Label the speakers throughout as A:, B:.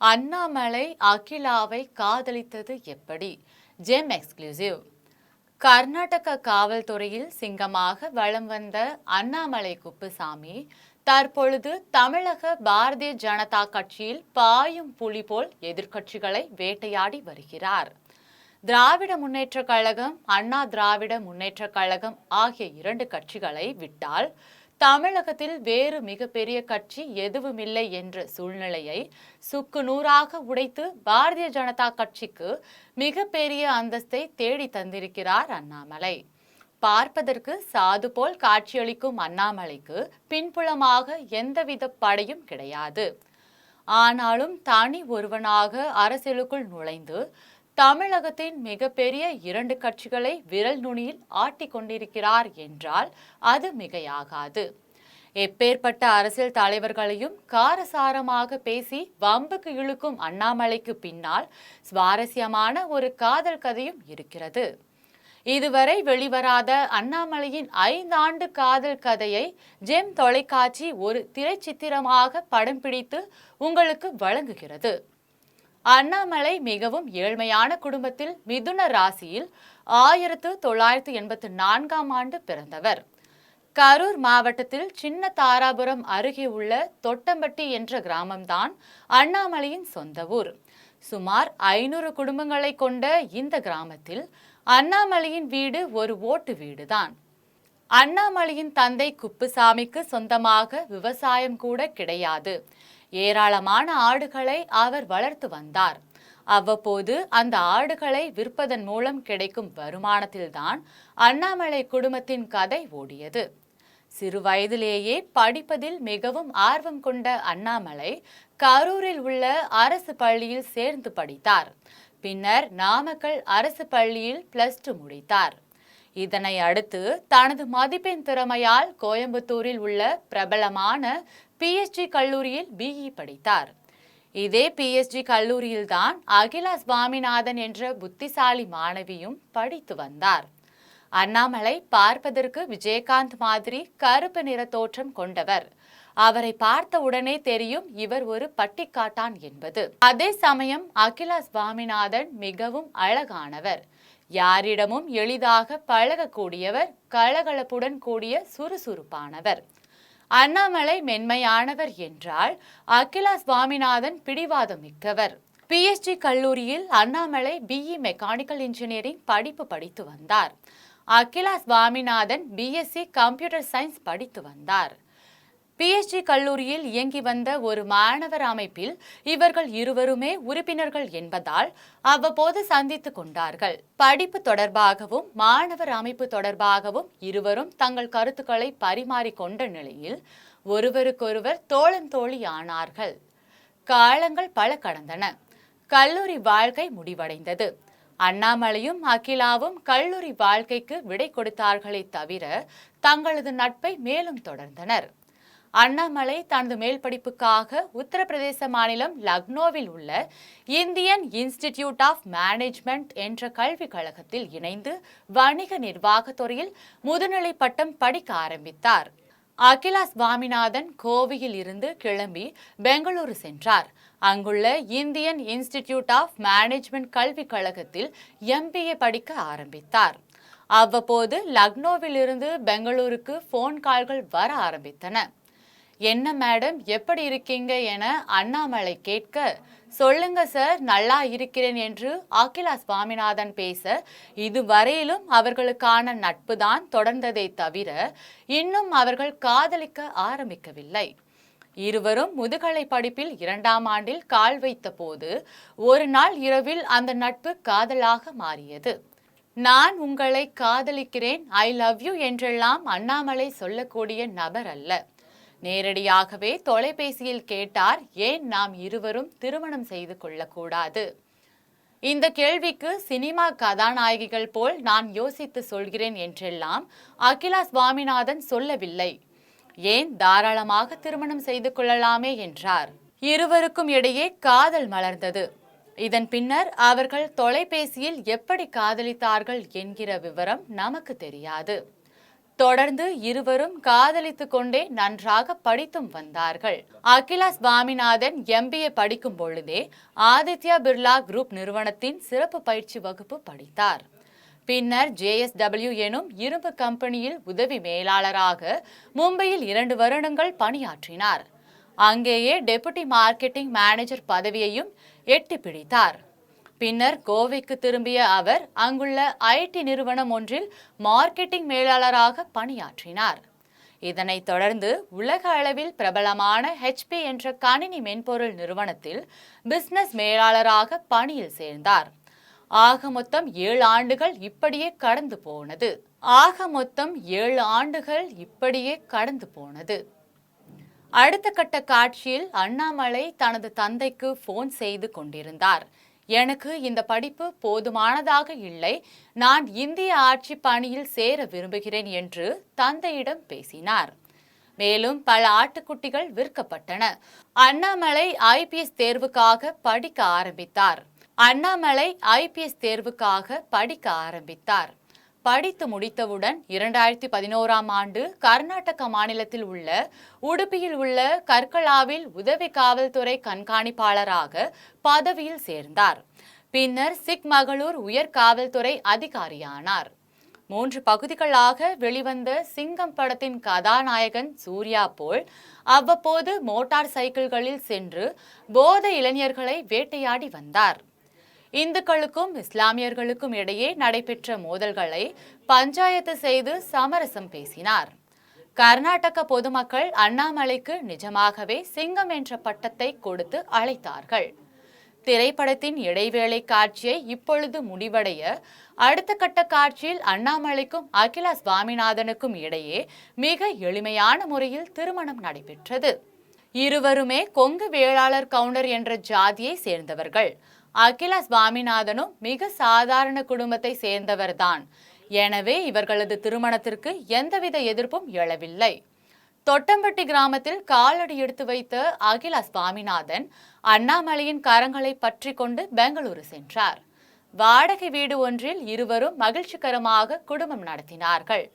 A: அண்ணாமலை அகிலாவை காதலித்தது எப்படி? GeM exclusive. Karnataka காவல்துறையில் சிங்கமாக வலம் வந்த அண்ணாமலை குப்புசாமி தற்பொழுது தமிழக பாரதிய ஜனதா கட்சியில் பாயும் புலி போல் எதிர்க்கட்சிகளை வேட்டையாடி வருகிறார். திராவிட முன்னேற்ற கழகம், அண்ணா திராவிட முன்னேற்ற கழகம் ஆகிய இரண்டு கட்சிகளை விட்டால் தமிழகத்தில் வேறு மிகப்பெரிய கட்சி எதுவுமில்லை என்ற சூழ்நிலையை சுக்கு நூறாக உடைத்து பாரதிய ஜனதா கட்சிக்கு மிகப்பெரிய அந்தஸ்தை தேடி தந்திருக்கிறார் அண்ணாமலை. பார்ப்பதற்கு சாது போல் காட்சியளிக்கும் அண்ணாமலைக்கு பின்புலமாக எந்தவித படையும் கிடையாது. ஆனாலும் தனி ஒருவனாக அரசியலுக்குள் நுழைந்து தமிழகத்தின் மிகப்பெரிய இரண்டு கட்சிகளை விரல் நுனியில் ஆட்டிக் கொண்டிருக்கிறார் என்றால் அது மிகையாகாது. எப்பேற்பட்ட அரசியல் தலைவர்களையும் காரசாரமாக பேசி வம்புக்கு இழுக்கும் அண்ணாமலைக்கு பின்னால் சுவாரஸ்யமான ஒரு காதல் கதையும் இருக்கிறது. இதுவரை வெளிவராத அண்ணாமலையின் 5 ஆண்டு காதல் கதையை ஜெம் தொலைக்காட்சி ஒரு திரைச்சித்திரமாக படம் பிடித்து உங்களுக்கு வழங்குகிறது. அண்ணாமலை மிகவும் ஏழ்மையான குடும்பத்தில் மிதுன ராசியில் 1984ஆம் ஆண்டு பிறந்தவர். கரூர் மாவட்டத்தில் சின்ன தாராபுரம் அருகே உள்ள தொட்டம்பட்டி என்ற கிராமம்தான் அண்ணாமலையின் சொந்த ஊர். சுமார் 500 குடும்பங்களை கொண்ட இந்த கிராமத்தில் அண்ணாமலையின் வீடு ஒரு ஓட்டு வீடுதான். அண்ணாமலையின் தந்தை குப்புசாமிக்கு சொந்தமாக விவசாயம் கூட கிடையாது. ஏராளமான ஆடுகளை அவர் வளர்த்து வந்தார். அவ்வப்போது அந்த ஆடுகளை விற்பதன் மூலம் கிடைக்கும் வருமானத்தில்தான் அண்ணாமலை குடும்பத்தின் கதை ஓடியது. சிறு வயதிலேயே படிப்பதில் மிகவும் ஆர்வம் கொண்ட அண்ணாமலை கரூரில் உள்ள அரசு பள்ளியில் சேர்ந்து படித்தார். பின்னர் நாமக்கல் அரசு பள்ளியில் +2 முடித்தார். இதனை அடுத்து தனது மதிப்பெண் திறமையால் கோயம்புத்தூரில் உள்ள பிரபலமான PSG கல்லூரியில் BE படித்தார். இதே PSG கல்லூரியில்தான் அகிலா சுவாமிநாதன் என்ற புத்திசாலி மாணவியும் படித்து வந்தார். அண்ணாமலை பார்ப்பதற்கு விஜயகாந்த் மாதிரி கருப்பு நிற தோற்றம் கொண்டவர். அவரை பார்த்த உடனே தெரியும் இவர் ஒரு பட்டிக்காட்டான் என்பது. அதே சமயம் அகிலா சுவாமிநாதன் மிகவும் அழகானவர். யாரிடமும் எளிதாக பழகக்கூடியவர், கலகலப்புடன் கூடிய சுறுசுறுப்பானவர். அண்ணாமலை மென்மையானவர் என்றால் அகிலா சுவாமிநாதன் பிடிவாதம் மிக்கவர். PSG கல்லூரியில் அண்ணாமலை BE மெக்கானிக்கல் இன்ஜினியரிங் படிப்பு படித்து வந்தார். Akila Swaminathan BSc computer science படித்து வந்தார். PSG கல்லூரியில் இயங்கி வந்த ஒரு மாணவர் அமைப்பில் இவர்கள் இருவருமே உறுப்பினர்கள் என்பதால் அவ்வப்போது சந்தித்து கொண்டார்கள். படிப்பு தொடர்பாகவும் மாணவர் அமைப்பு தொடர்பாகவும் இருவரும் தங்கள் கருத்துக்களை பரிமாறிக்கொண்ட நிலையில் ஒருவருக்கொருவர் தோழன் தோழி ஆனார்கள். காலங்கள் பல கடந்தன. கல்லூரி வாழ்க்கை முடிவடைந்தது. அண்ணாமலையும் அகிலாவும் கல்லூரி வாழ்க்கைக்கு விடை கொடுத்தார்களே தவிர தங்களது நட்பை மேலும் தொடர்ந்தனர். அண்ணாமலை தனது மேல் படிப்புக்காக உத்தரப்பிரதேச மாநிலம் லக்னோவில் உள்ள இந்தியன் இன்ஸ்டிடியூட் ஆஃப் மேனேஜ்மெண்ட் என்ற கல்விக் கழகத்தில் இணைந்து வணிக நிர்வாகத் துறையில் முதுநிலை பட்டம் படிக்க ஆரம்பித்தார். அகிலா சுவாமிநாதன் கோவையில் இருந்து கிளம்பி பெங்களூரு சென்றார். அங்குள்ள இந்தியன் இன்ஸ்டிடியூட் ஆஃப் மேனேஜ்மெண்ட் கல்விக் கழகத்தில் MBA படிக்க ஆரம்பித்தார். அவ்வப்போது லக்னோவில் இருந்து பெங்களூருக்கு போன் கால்கள் வர ஆரம்பித்தன. என்ன மேடம், எப்படி இருக்கீங்க என அண்ணாமலை கேட்க, சொல்லுங்க சார், நல்லா இருக்கிறேன் என்று அகிலா சுவாமிநாதன் பேச இதுவரையிலும் அவர்களுக்கான நட்பு தான் தொடர்ந்ததை தவிர இன்னும் அவர்கள் காதலிக்க ஆரம்பிக்கவில்லை. இருவரும் முதுகலை படிப்பில் 2ஆம் ஆண்டில் கால் வைத்த போது ஒரு நாள் இரவில் அந்த நட்பு காதலாக மாறியது. நான் உங்களை காதலிக்கிறேன், ஐ லவ் யூ என்றெல்லாம் அண்ணாமலை சொல்லக்கூடிய நபர் அல்ல. நேரடியாகவே தொலைபேசியில் கேட்டார், ஏன் நாம் இருவரும் திருமணம் செய்து கொள்ளக்கூடாது? இந்த கேள்விக்கு சினிமா கதாநாயகிகள் போல் நான் யோசித்து சொல்கிறேன் என்றெல்லாம் அகிலா சுவாமிநாதன் சொல்லவில்லை. ஏன், தாராளமாக திருமணம் செய்து கொள்ளலாமே என்றார். இருவருக்கும் இடையே காதல் மலர்ந்தது. இதன் பின்னர் அவர்கள் தொலைபேசியில் எப்படி காதலித்தார்கள் என்கிற விவரம் நமக்கு தெரியாது. தொடர்ந்து இருவரும் காதலித்துக் கொண்டே நன்றாக படித்தும் வந்தார்கள். அகிலா சுவாமிநாதன் MBA படிக்கும் பொழுதே ஆதித்யா பிர்லா குரூப் நிறுவனத்தின் சிறப்பு பயிற்சி வகுப்பு படித்தார். பின்னர் JSW எனும் இரும்பு கம்பெனியில் உதவி மேலாளராக மும்பையில் 2 வருடங்கள் பணியாற்றினார். அங்கேயே டெபுட்டி மார்க்கெட்டிங் மேனேஜர் பதவியையும் எட்டி பிடித்தார். பின்னர் கோவைக்கு திரும்பிய அவர் அங்குள்ள IT நிறுவனம் ஒன்றில் மார்க்கெட்டிங் மேலாளராக பணியாற்றினார். இதனைத் தொடர்ந்து உலக அளவில் பிரபலமான HP என்ற கணினி மென்பொருள் நிறுவனத்தில் பிசினஸ் மேலாளராக பணியில் சேர்ந்தார். ஆக மொத்தம் 7 ஆண்டுகள் இப்படியே கடந்து போனது. அடுத்த கட்ட காட்சியில் அண்ணாமலை தனது தந்தைக்கு போன் செய்து கொண்டிருந்தார். எனக்கு இந்த படிப்பு போதுமானதாக இல்லை, நான் இந்திய ஆட்சி பணியில் சேர விரும்புகிறேன் என்று தந்தையிடம் பேசினார். மேலும் பல ஆட்டுக்குட்டிகள் விற்கப்பட்டன. அண்ணாமலை IPS தேர்வுக்காக படிக்க ஆரம்பித்தார். படித்து முடித்தவுடன் 2011ஆம் ஆண்டு கர்நாடக மாநிலத்தில் உள்ள உடுப்பியில் உள்ள கர்கலாவில் உதவி காவல்துறை கண்காணிப்பாளராக பதவியில் சேர்ந்தார். பின்னர் சிக்மகளூர் உயர் காவல்துறை அதிகாரியானார். 3 பகுதிகளாக வெளிவந்த சிங்கம் படத்தின் கதாநாயகன் சூர்யா போல் அவ்வப்போது மோட்டார் சைக்கிள்களில் சென்று போதை இளைஞர்களை வேட்டையாடி வந்தார். இந்துக்களுக்கும் இஸ்லாமியர்களுக்கும் இடையே நடைபெற்ற மோதல்களை பஞ்சாயத்து செய்து சமரசம் பேசினார். கர்நாடக பொதுமக்கள் அண்ணாமலைக்கு நிஜமாகவே சிங்கம் என்ற பட்டத்தை கொடுத்து அழைத்தார்கள். திரைப்படத்தின் இடைவேளை காட்சியை இப்பொழுது முடிவடைய அடுத்த கட்ட காட்சியில் அண்ணாமலைக்கும் அகிலா சுவாமிநாதனுக்கும் இடையே மிக எளிமையான முறையில் திருமணம் நடைபெற்றது. இருவருமே கொங்கு வேளாளர் கவுண்டர் என்ற ஜாதியை சேர்ந்தவர்கள். அகிலா சுவாமிநாதனும் மிக சாதாரண குடும்பத்தை சேர்ந்தவர்தான். எனவே இவர்களது திருமணத்திற்கு எந்தவித எதிர்ப்பும் எழவில்லை. தொட்டம்பட்டி கிராமத்தில் காலடி எடுத்து வைத்த அகிலா சுவாமிநாதன் அண்ணாமலையின் கரங்களை பற்றி கொண்டு பெங்களூரு சென்றார். வாடகை வீடு ஒன்றில் இருவரும் மகிழ்ச்சிகரமாக குடும்பம் நடத்தினார்கள்.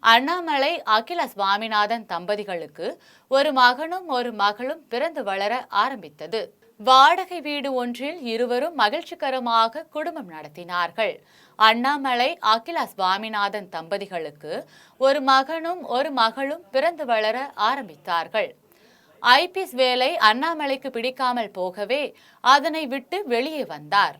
A: அண்ணாமலை அகிலா சுவாமிநாதன் தம்பதிகளுக்கு ஒரு மகனும் ஒரு மகளும் பிறந்து வளர ஆரம்பித்தது. வாடகை வீடு ஒன்றில் இருவரும் மகிழ்ச்சிகரமாக குடும்பம் நடத்தினார்கள். அண்ணாமலை அகிலா சுவாமிநாதன் தம்பதிகளுக்கு ஒரு மகனும் ஒரு மகளும் பிறந்து வளர ஆரம்பித்தார்கள். IPS வேலை அண்ணாமலைக்கு பிடிக்காமல் போகவே அதனை விட்டு வெளியே வந்தார்.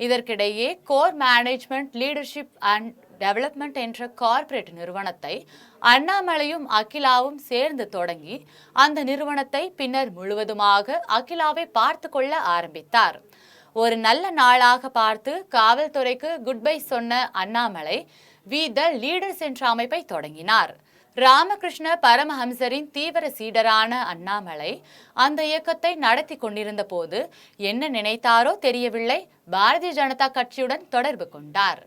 A: இதற்கிடையே core management leadership and development என்ற கார்ப்பரேட் நிறுவனத்தை அண்ணாமலையும் அகிலாவும் சேர்ந்து தொடங்கி அந்த நிறுவனத்தை பின்னர் முழுவதுமாக அகிலாவை பார்த்து கொள்ள ஆரம்பித்தார். ஒரு நல்ல நாளாக பார்த்து காவல்துறைக்கு குட் பை சொன்ன அண்ணாமலை வி த லீடர்ஸ் என்ற அமைப்பை தொடங்கினார். ராமகிருஷ்ண பரமஹம்சரின் தீவிர சீடரான அண்ணாமலை அந்த இயக்கத்தை நடத்தி கொண்டிருந்த போது என்ன நினைத்தாரோ தெரியவில்லை, பாரதிய ஜனதா கட்சியுடன் தொடர்பு கொண்டார்.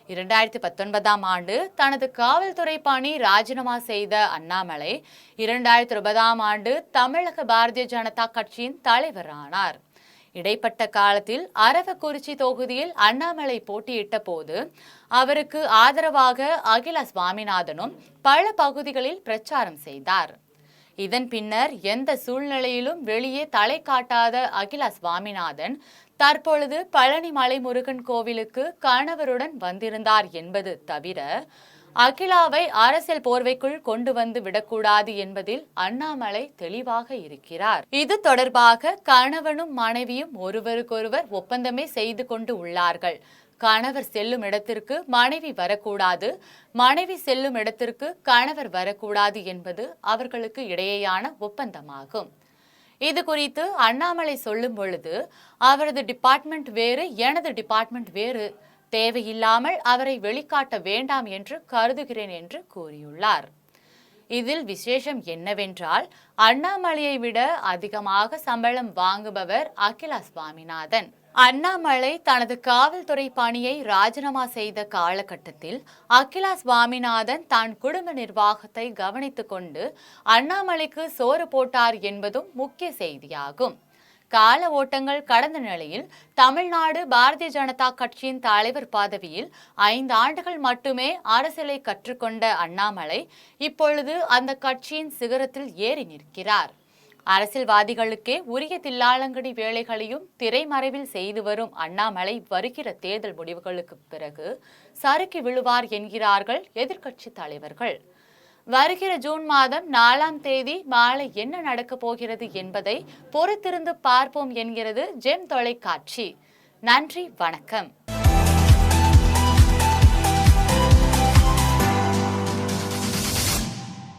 A: 2019ஆம் ஆண்டு தனது காவல்துறை பணி ராஜினாமா செய்த அண்ணாமலை 2020ஆம் ஆண்டு தமிழக பாரதிய ஜனதா கட்சியின் தலைவரானார். இடைப்பட்ட காலத்தில் அரவக்குறிச்சி தொகுதியில் அண்ணாமலை போட்டியிட்ட போது அவருக்கு ஆதரவாக அகிலா சுவாமிநாதனும் பல பகுதிகளில் பிரச்சாரம் செய்தார். இதன் பின்னர் எந்த சூழ்நிலையிலும் வெளியே தலை காட்டாத அகிலா சுவாமிநாதன் தற்பொழுது பழனி மலைமுருகன் கோவிலுக்கு கணவருடன் வந்திருந்தார் என்பது தவிர அகிலாவை அரசியல் போர்வைக்குள் கொண்டு வந்து விடக்கூடாது என்பதில் அண்ணாமலை தெளிவாக இருக்கிறார். இது தொடர்பாக கணவனும் மனைவியும் ஒருவருக்கொருவர் ஒப்பந்தமே செய்து கொண்டு உள்ளார்கள். கணவர் செல்லும் இடத்திற்கு மனைவி வரக்கூடாது, மனைவி செல்லும் இடத்திற்கு கணவர் வரக்கூடாது என்பது அவர்களுக்கு இடையேயான ஒப்பந்தமாகும். இது குறித்து அண்ணாமலை சொல்லும் பொழுது அவரது டிபார்ட்மெண்ட் வேறு, எனது டிபார்ட்மெண்ட் வேறு, தேவையில்லாமல் அவரை வெளிக்காட்ட வேண்டாம் என்று கருதுகிறேன் என்று கூறியுள்ளார். இதில் விசேஷம் என்னவென்றால் அண்ணாமலையை விட அதிகமாக சம்பளம் வாங்குபவர் அகிலா சுவாமிநாதன். அண்ணாமலை தனது காவல்துறை பணியை ராஜினாமா செய்த காலகட்டத்தில் அகிலா சுவாமிநாதன் தான் குடும்ப நிர்வாகத்தை கவனித்துக் கொண்டு அண்ணாமலைக்கு சோறு போட்டார் என்பதும் முக்கிய செய்தியாகும். கால ஓட்டங்கள் கடந்த நிலையில் தமிழ்நாடு பாரதிய ஜனதா கட்சியின் தலைவர் பதவியில் 5 ஆண்டுகள் மட்டுமே அரசியலை கற்றுக்கொண்ட அண்ணாமலை இப்பொழுது அந்த கட்சியின் சிகரத்தில் ஏறி நிற்கிறார். அரசியல்வாதிகளுக்கே உரிய தில்லாலங்கடி வேலைகளையும் திரைமறைவில் செய்து வரும் அண்ணாமலை வருகிற தேர்தல் முடிவுகளுக்கு பிறகு சறுக்கி விழுவார் என்கிறார்கள் எதிர்க்கட்சி தலைவர்கள். வருகிற ஜூன் மாதம் 4ஆம் தேதி மாலை என்ன நடக்கப் போகிறது என்பதை பொறுத்திருந்து பார்ப்போம் என்கிறது ஜெம் தொலைக்காட்சி. நன்றி, வணக்கம்.